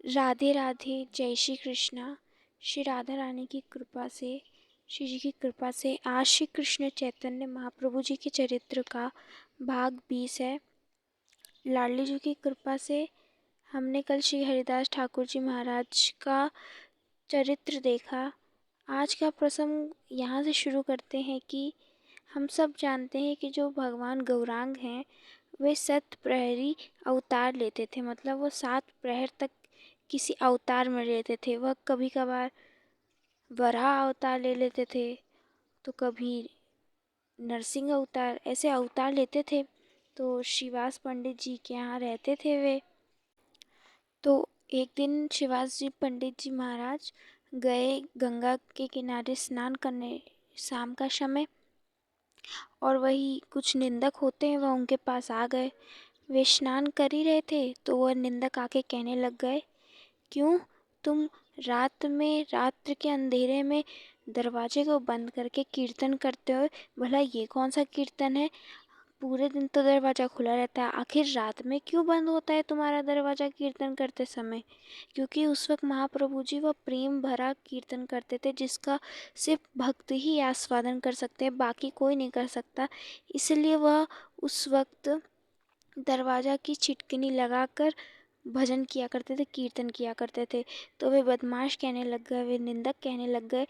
राधे राधे, जय श्री कृष्णा। श्री राधा रानी की कृपा से, श्री जी की कृपा से आज श्री कृष्ण चैतन्य महाप्रभु जी के चरित्र का भाग 20 है। लाडली जी की कृपा से हमने कल श्री हरिदास ठाकुर जी महाराज का चरित्र देखा। आज का प्रसंग यहाँ से शुरू करते हैं कि हम सब जानते हैं कि जो भगवान गौरांग हैं वे 7 प्रहरी अवतार लेते थे। मतलब वो 7 प्रहर तक किसी अवतार में रहते थे। वह कभी कभार वराह अवतार ले लेते थे, तो कभी नरसिंह अवतार, ऐसे अवतार लेते थे। तो श्रीवास पंडित जी के यहाँ रहते थे वे। तो एक दिन श्रीवास जी पंडित जी महाराज गए गंगा के किनारे स्नान करने शाम का समय, और वही कुछ निंदक होते हैं वह उनके पास आ गए। वे स्नान कर ही रहे थे तो वह निंदक आके कहने लग गए, क्यों तुम रात्र के अंधेरे में दरवाजे को बंद करके कीर्तन करते हो? भला ये कौन सा कीर्तन है? पूरे दिन तो दरवाज़ा खुला रहता है, आखिर रात में क्यों बंद होता है तुम्हारा दरवाज़ा कीर्तन करते समय? क्योंकि उस वक्त महाप्रभु जी वह प्रेम भरा कीर्तन करते थे जिसका सिर्फ भक्त ही आस्वादन कर सकते हैं, बाकी कोई नहीं कर सकता। इसलिए वह उस वक्त दरवाज़ा की छिटकनी लगाकर भजन किया करते थे, कीर्तन किया करते थे। तो वे बदमाश कहने लग गए, वे निंदक कहने लग गए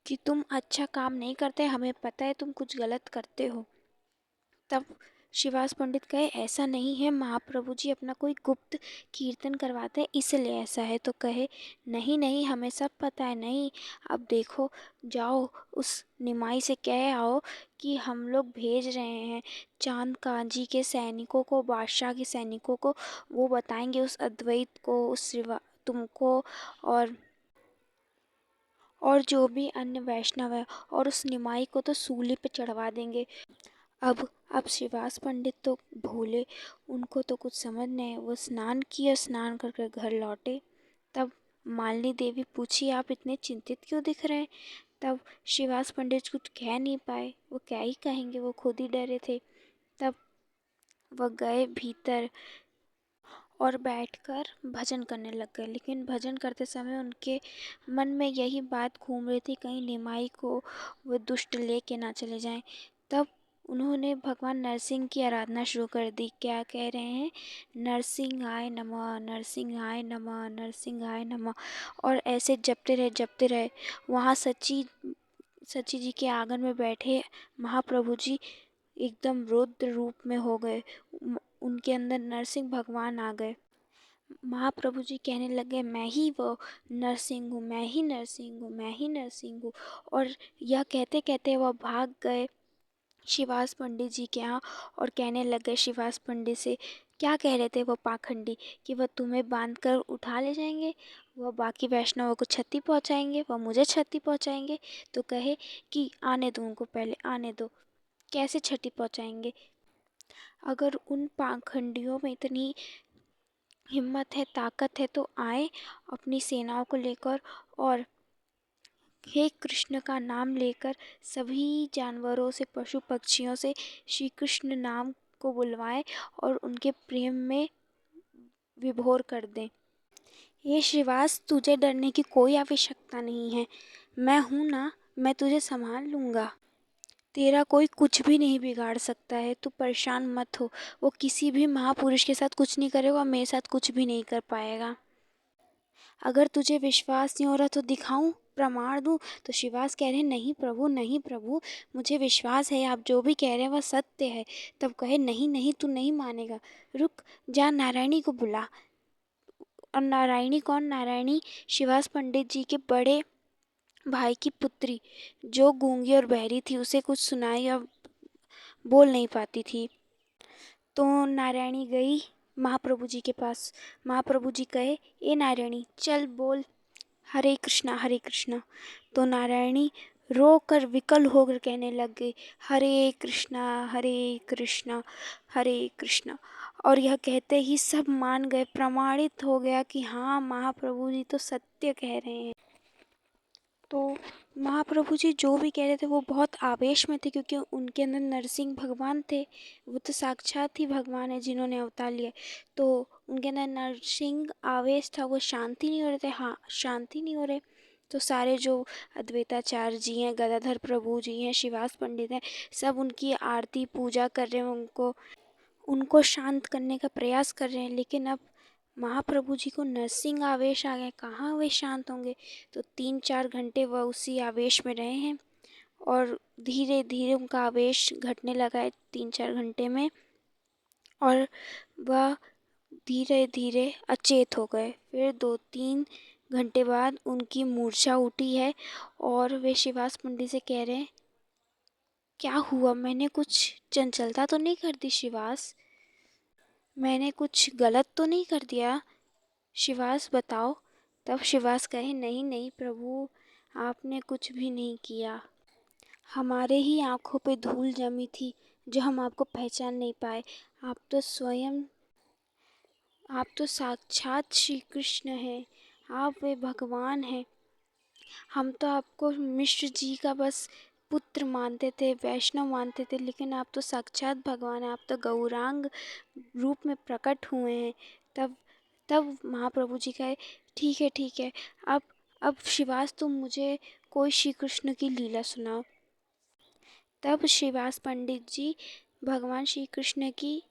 कि तुम अच्छा काम नहीं करते, हमें पता है तुम कुछ गलत करते हो। तब श्रीवास पंडित कहे, ऐसा नहीं है, महाप्रभु जी अपना कोई गुप्त कीर्तन करवाते हैं इसलिए ऐसा है। तो कहे, नहीं नहीं, हमें सब पता है। नहीं, अब देखो, जाओ उस निमाई से कह आओ कि हम लोग भेज रहे हैं चांद काजी के सैनिकों को, बादशाह के सैनिकों को। वो बताएंगे उस अद्वैत को, उस तुमको और जो भी अन्य वैष्णव है, और उस निमाई को तो सूली पे चढ़वा देंगे। अब श्रीवास पंडित तो भोले, उनको तो कुछ समझ नहीं। वो स्नान किया, स्नान करके घर लौटे। तब मालिनी देवी पूछी, आप इतने चिंतित क्यों दिख रहे हैं? तब श्रीवास पंडित कुछ कह नहीं पाए, वो क्या ही कहेंगे, वो खुद ही डरे थे। तब वह गए भीतर और बैठकर भजन करने लग गए। लेकिन भजन करते समय उनके मन में यही बात घूम रही थी, कहीं निमाई को वो दुष्ट लेके ना चले जाएं। तब उन्होंने भगवान नरसिंह की आराधना शुरू कर दी। क्या कह रहे हैं? नरसिंहाय नमः, नरसिंहाय नमः, नरसिंहाय नमः। और ऐसे जपते रहे। वहाँ सची जी के आंगन में बैठे महाप्रभु जी एकदम रुद्र रूप में हो गए। उनके अंदर नरसिंह भगवान आ गए। महाप्रभु जी कहने लगे, मैं ही वो नरसिंह हूँ, मैं ही नरसिंह हूँ, मैं ही नरसिंह हूँ। और यह कहते कहते वह भाग गए श्रीवास पंडित जी के यहाँ और कहने लग गए श्रीवास पंडित से, क्या कह रहे थे वो पाखंडी कि वह तुम्हें बांध कर उठा ले जाएंगे, वह बाकी वैष्णवों को क्षति पहुँचाएंगे, वह मुझे क्षति पहुँचाएंगे। तो कहे कि आने दो उनको, पहले आने दो। कैसे क्षति पहुँचाएंगे? अगर उन पाखंडियों में इतनी हिम्मत है, ताकत है, तो आए अपनी सेनाओं को लेकर और हे कृष्ण का नाम लेकर सभी जानवरों से, पशु पक्षियों से श्री कृष्ण नाम को बुलवाएं और उनके प्रेम में विभोर कर दें। ये श्रीवास, तुझे डरने की कोई आवश्यकता नहीं है, मैं हूँ ना, मैं तुझे संभाल लूँगा। तेरा कोई कुछ भी नहीं बिगाड़ सकता है, तू परेशान मत हो। वो किसी भी महापुरुष के साथ कुछ नहीं करेगा, मेरे साथ कुछ भी नहीं कर पाएगा। अगर तुझे विश्वास नहीं हो रहा तो दिखाऊं, प्रमाण दूं? तो श्रीवास कह रहे हैं, नहीं प्रभु, नहीं प्रभु, मुझे विश्वास है, आप जो भी कह रहे हैं वह सत्य है। तब कहे, नहीं नहीं, तू नहीं मानेगा, रुक, जा नारायणी को बुला। और नारायणी कौन? नारायणी श्रीवास पंडित जी के बड़े भाई की पुत्री, जो गूंगी और बहरी थी, उसे कुछ सुनाई और बोल नहीं पाती थी। तो नारायणी गई महाप्रभु जी के पास। महाप्रभु जी कहे, ए नारायणी, चल बोल, हरे कृष्णा हरे कृष्णा। तो नारायणी रो कर विकल होकर कहने लग गई, हरे कृष्णा हरे कृष्णा हरे कृष्णा। और यह कहते ही सब मान गए, प्रमाणित हो गया कि हाँ, महाप्रभु जी तो सत्य कह रहे हैं। तो महाप्रभु जी जो भी कह रहे थे वो बहुत आवेश में थे, क्योंकि उनके अंदर नरसिंह भगवान थे। वो तो साक्षात ही भगवान है जिन्होंने अवतार लिया। तो उनके अंदर नरसिंह आवेश था, वो शांति नहीं हो रहे थे। हाँ, शांति नहीं हो रहे। तो सारे जो अद्वैताचार्य जी हैं, गदाधर प्रभु जी हैं, श्रीवास पंडित हैं, सब उनकी आरती पूजा कर रहे हैं, उनको उनको शांत करने का प्रयास कर रहे हैं। लेकिन अब महाप्रभु जी को नरसिंह आवेश आ गए, कहाँ वे शांत होंगे। तो 3-4 घंटे वह उसी आवेश में रहे हैं, और धीरे धीरे उनका आवेश घटने लगा है 3-4 घंटे में, और वह धीरे धीरे अचेत हो गए। फिर 2-3 घंटे बाद उनकी मूर्छा उठी है, और वे श्रीवास पंडित से कह रहे हैं, क्या हुआ, मैंने कुछ चंचलता तो नहीं कर दी श्रीवास, मैंने कुछ गलत तो नहीं कर दिया, शिवास बताओ। तब शिवास कहे, नहीं नहीं प्रभु, आपने कुछ भी नहीं किया, हमारे ही आंखों पे धूल जमी थी जो हम आपको पहचान नहीं पाए। आप तो स्वयं, आप तो साक्षात श्री कृष्ण हैं, आप वे भगवान हैं। हम तो आपको मिश्र जी का बस पुत्र मानते थे, वैष्णव मानते थे, लेकिन आप तो साक्षात भगवान हैं, आप तो गौरांग रूप में प्रकट हुए हैं। तब तब महाप्रभु जी कहे, ठीक है ठीक है, अब शिवास तुम मुझे कोई श्री कृष्ण की लीला सुनाओ। तब श्रीवास पंडित जी भगवान श्री कृष्ण की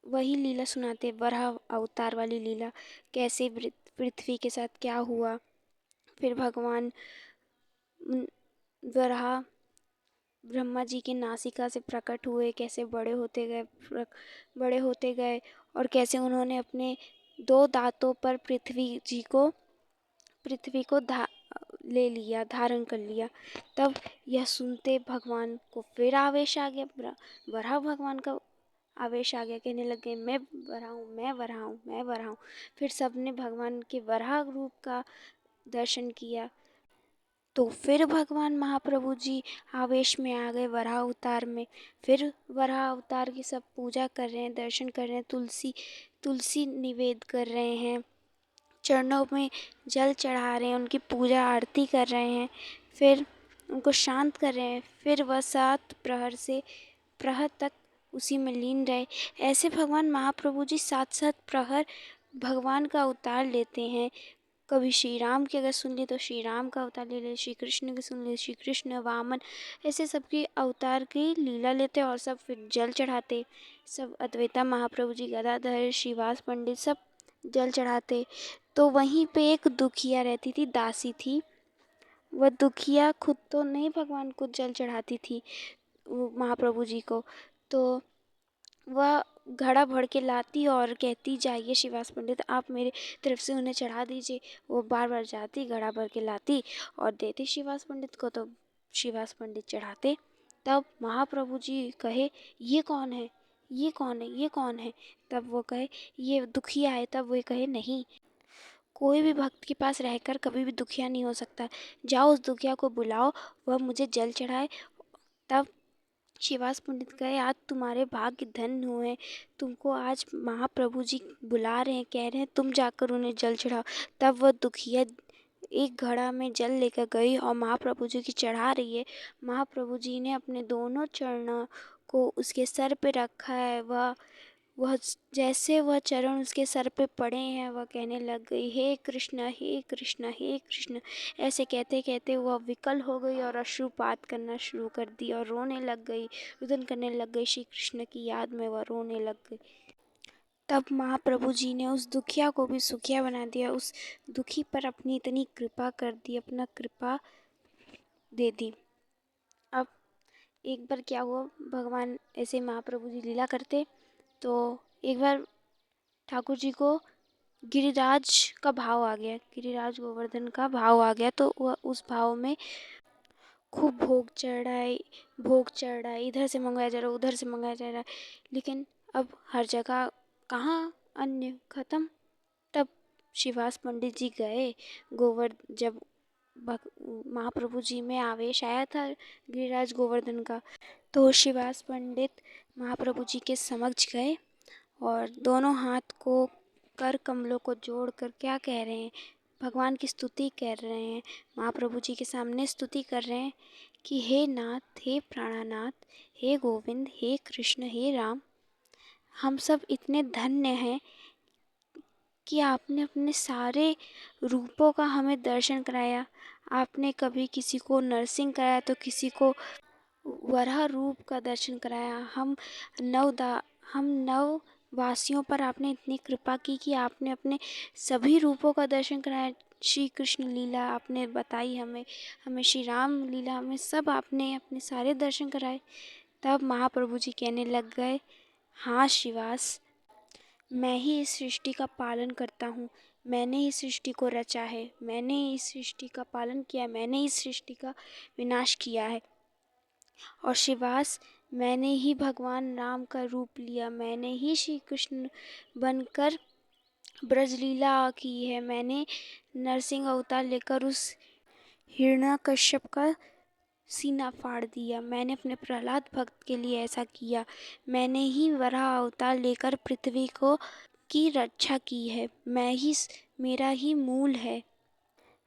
वही लीला सुनाते, वराह अवतार वाली लीला, कैसे पृथ्वी के साथ क्या हुआ। फिर भगवान वराह ब्रह्मा जी की नासिका से प्रकट हुए, कैसे बड़े होते गए, और कैसे उन्होंने अपने 2 दांतों पर पृथ्वी को ले लिया, धारण कर लिया। तब यह सुनते भगवान को फिर आवेश आ गया, वराह भगवान का आवेश आ गया, कहने लगे, मैं वराह हूँ, मैं वराह हूँ, मैं वराह हूँ। फिर सबने भगवान के वराह रूप का दर्शन किया। तो फिर भगवान महाप्रभु जी आवेश में आ गए वराह अवतार में। फिर वराह अवतार की सब पूजा कर रहे हैं, दर्शन कर रहे हैं, तुलसी तुलसी निवेद कर रहे हैं, चरणों में जल चढ़ा रहे हैं, उनकी पूजा आरती कर रहे हैं, फिर उनको शांत कर रहे हैं। फिर वह 7 प्रहर तक उसी में लीन रहे। ऐसे भगवान महाप्रभु जी 7-7 प्रहर भगवान का अवतार लेते हैं। कभी श्री राम की अगर सुन ली तो श्री राम का अवतार ले ले, श्री कृष्ण की सुन ली, श्री कृष्ण, वामन, ऐसे सबकी अवतार की लीला लेते, और सब फिर जल चढ़ाते। सब अद्वैता महाप्रभु जी, गदाधर, श्रीवास पंडित, सब जल चढ़ाते। तो वहीं पे एक दुखिया रहती थी, दासी थी। वह दुखिया खुद तो नहीं भगवान को जल चढ़ाती थी, वो महाप्रभु जी को। तो वह घड़ा भर के लाती और कहती, जाइए श्रीवास पंडित, आप मेरे तरफ से उन्हें चढ़ा दीजिए। वो बार बार जाती, घड़ा भर के लाती और देती श्रीवास पंडित को, तो श्रीवास पंडित चढ़ाते। तब महाप्रभु जी कहे, ये कौन है, ये कौन है, ये कौन है। तब वो कहे, ये दुखिया है। तब वो कहे, नहीं, कोई भी भक्त के पास रहकर कभी भी दुखिया नहीं हो सकता, जाओ उस दुखिया को बुलाओ, वह मुझे जल चढ़ाए। तब श्रीवास पंडित कहे, आज तुम्हारे भाग्य धन हुए, तुमको आज महाप्रभु जी बुला रहे हैं, कह रहे हैं तुम जाकर उन्हें जल चढ़ाओ। तब वह दुखिया एक घड़ा में जल लेकर गई और महाप्रभु जी की चढ़ा रही है। महाप्रभु जी ने अपने दोनों चरणों को उसके सर पे रखा है। वह जैसे वह चरण उसके सर पे पड़े हैं, वह कहने लग गई, हे कृष्ण, हे कृष्ण, हे कृष्ण। ऐसे कहते कहते वह विकल हो गई और अश्रुपात करना शुरू कर दी और रोने लग गई, रुदन करने लग गई। श्री कृष्ण की याद में वह रोने लग गई। तब महाप्रभु जी ने उस दुखिया को भी सुखिया बना दिया, उस दुखी पर अपनी इतनी कृपा कर दी, अपना कृपा दे दी। अब एक बार क्या हुआ, भगवान ऐसे महाप्रभु जी लीला करते, तो एक बार ठाकुर जी को गिरिराज का भाव आ गया, गिरिराज गोवर्धन का भाव आ गया। तो वह उस भाव में खूब भोग चढ़ रहा है, इधर से मंगवाया जा रहा है, उधर से मंगाया जा रहा है, लेकिन अब हर जगह कहाँ अन्न खत्म। तब श्रीवास पंडित जी गए, जब महाप्रभु जी में आवेश आया था गिरिराज गोवर्धन का, तो श्रीवास पंडित महाप्रभु जी के समक्ष गए और दोनों हाथ को कर कमलों को जोड़ कर क्या कह रहे हैं, भगवान की स्तुति कर रहे हैं, महाप्रभु जी के सामने स्तुति कर रहे हैं कि हे नाथ, हे प्राणनाथ, हे गोविंद, हे कृष्ण, हे राम, हम सब इतने धन्य हैं कि आपने अपने सारे रूपों का हमें दर्शन कराया। आपने कभी किसी को नरसिंह कराया तो किसी को वराह रूप का दर्शन कराया। हम नव वासियों पर आपने इतनी कृपा की कि आपने अपने सभी रूपों का दर्शन कराया। श्री कृष्ण लीला आपने बताई हमें श्री राम लीला, हमें सब आपने अपने सारे दर्शन कराए। तब महाप्रभु जी कहने लग गए, हाँ श्रीवास, मैं ही इस सृष्टि का पालन करता हूँ, मैंने ही सृष्टि को रचा है, मैंने ही इस सृष्टि का पालन किया, मैंने इस सृष्टि का विनाश किया है। और श्रीवास, मैंने ही भगवान राम का रूप लिया, मैंने ही श्री कृष्ण बनकर ब्रजलीला की है, मैंने नरसिंह अवतार लेकर उस हिरण्यकश्यप का सीना फाड़ दिया, मैंने अपने प्रहलाद भक्त के लिए ऐसा किया, मैंने ही वराह अवतार लेकर पृथ्वी को की रक्षा की है, मेरा ही मूल है।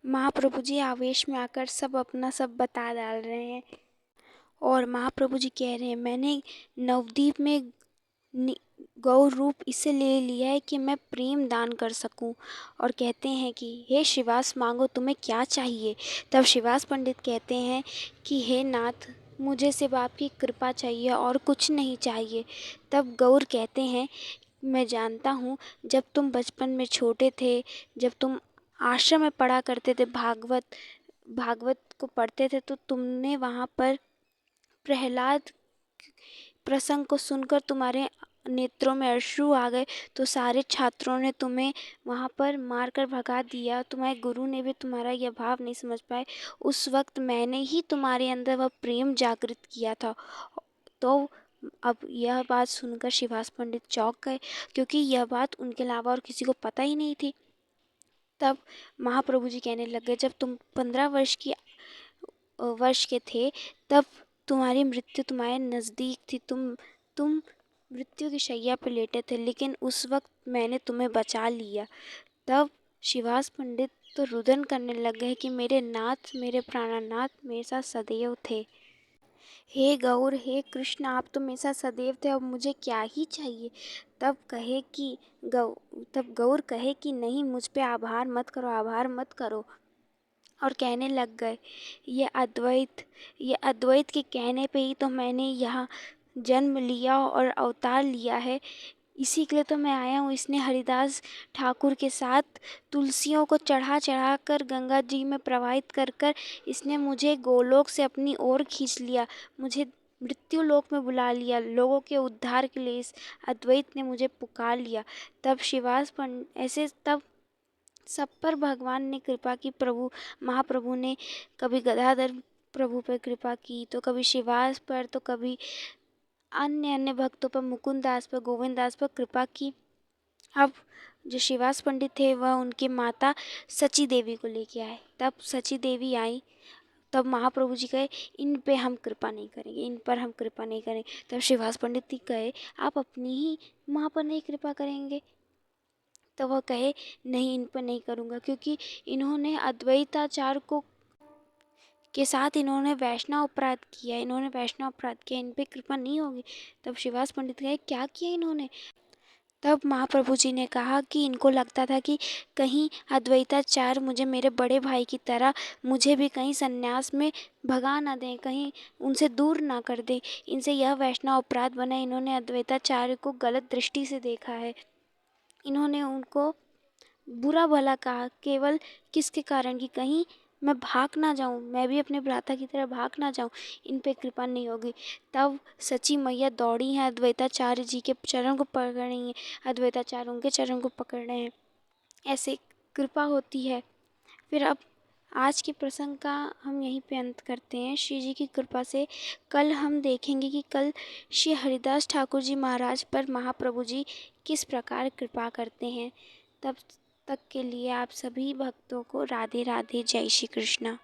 महाप्रभु जी आवेश में आकर सब अपना सब बता डाल रहे हैं और महाप्रभु जी कह रहे हैं, मैंने नवद्वीप में गौर रूप इसे ले लिया है कि मैं प्रेम दान कर सकूं। और कहते हैं कि हे श्रीवास, मांगो तुम्हें क्या चाहिए। तब श्रीवास पंडित कहते हैं कि हे नाथ, मुझे सिर्फ आपकी कृपा चाहिए और कुछ नहीं चाहिए। तब गौर कहते हैं, मैं जानता हूँ जब तुम बचपन में छोटे थे, जब तुम आश्रम में पढ़ा करते थे, भागवत को पढ़ते थे, तो तुमने वहाँ पर प्रहलाद प्रसंग को सुनकर तुम्हारे नेत्रों में अश्रु आ गए, तो सारे छात्रों ने तुम्हें वहाँ पर मार कर भगा दिया, तुम्हारे गुरु ने भी तुम्हारा यह भाव नहीं समझ पाए। उस वक्त मैंने ही तुम्हारे अंदर वह प्रेम जागृत किया था। तो अब यह बात सुनकर श्रीवास पंडित चौंक गए, क्योंकि यह बात उनके अलावा और किसी को पता ही नहीं थी। तब महाप्रभु जी कहने लगे, जब तुम 15 वर्ष के थे, तब तुम्हारी मृत्यु तुम्हारे नज़दीक थी, तुम मृत्यु की शैया पर लेटे थे, लेकिन उस वक्त मैंने तुम्हें बचा लिया। तब श्रीवास पंडित तो रुदन करने लग गए कि मेरे नाथ, मेरे प्राणनाथ मेरे साथ सदैव थे। हे गौर, हे कृष्ण, आप तो मेरे साथ सदैव थे, अब मुझे क्या ही चाहिए। तब गौर कहे कि नहीं, मुझ पे आभार मत करो, आभार मत करो। और कहने लग गए, ये अद्वैत के कहने पे ही तो मैंने यहाँ जन्म लिया और अवतार लिया है, इसी के लिए तो मैं आया हूँ। इसने हरिदास ठाकुर के साथ तुलसियों को चढ़ा चढ़ा कर गंगा जी में प्रवाहित कर कर इसने मुझे गोलोक से अपनी ओर खींच लिया, मुझे मृत्यु लोक में बुला लिया, लोगों के उद्धार के लिए इस अद्वैत ने मुझे पुकार लिया। तब तब सब पर भगवान ने कृपा की। महाप्रभु ने कभी गदाधर प्रभु पर कृपा की, तो कभी श्रीवास पर, तो कभी अन्य भक्तों पर, मुकुंद दास पर, गोविंद दास पर कृपा की। अब जो श्रीवास पंडित थे वह उनकी माता सची देवी को लेके आए। तब सची देवी आई, तब महाप्रभु जी कहे, इन पे हम कृपा नहीं करेंगे, इन पर हम कृपा नहीं करेंगे। तब श्रीवास पंडित जी कहे, आप अपनी ही माँ पर नहीं कृपा करेंगे। तो वह कहे, नहीं, इन पर नहीं करूँगा, क्योंकि इन्होंने अद्वैताचार को के साथ इन्होंने वैष्णव अपराध किया, इन पे कृपा नहीं होगी। तब श्रीवास पंडित कहे, क्या किया इन्होंने। तब महाप्रभु जी ने कहा कि इनको लगता था कि कहीं अद्वैताचार मुझे मेरे बड़े भाई की तरह मुझे भी कहीं सन्यास में भगा ना दें, कहीं उनसे दूर ना कर दें, इनसे यह वैष्णव अपराध बना। इन्होंने अद्वैताचार्य को गलत दृष्टि से देखा है, इन्होंने उनको बुरा भला कहा, केवल किसके कारण कि कहीं मैं भाग ना जाऊं, मैं भी अपने भ्राता की तरह भाग ना जाऊं, इन पे कृपा नहीं होगी। तब सची मैया दौड़ी हैं, अद्वैताचार्य जी के चरण को पकड़ रही हैं, अद्वैताचार्य उनके चरण को पकड़ रहे हैं, ऐसे कृपा होती है। फिर अब आज के प्रसंग का हम यहीं पे अंत करते हैं। श्री जी की कृपा से कल हम देखेंगे कि कल श्री हरिदास ठाकुर जी महाराज पर महाप्रभु जी किस प्रकार कृपा करते हैं। तब तक के लिए आप सभी भक्तों को राधे राधे, जय श्री कृष्णा।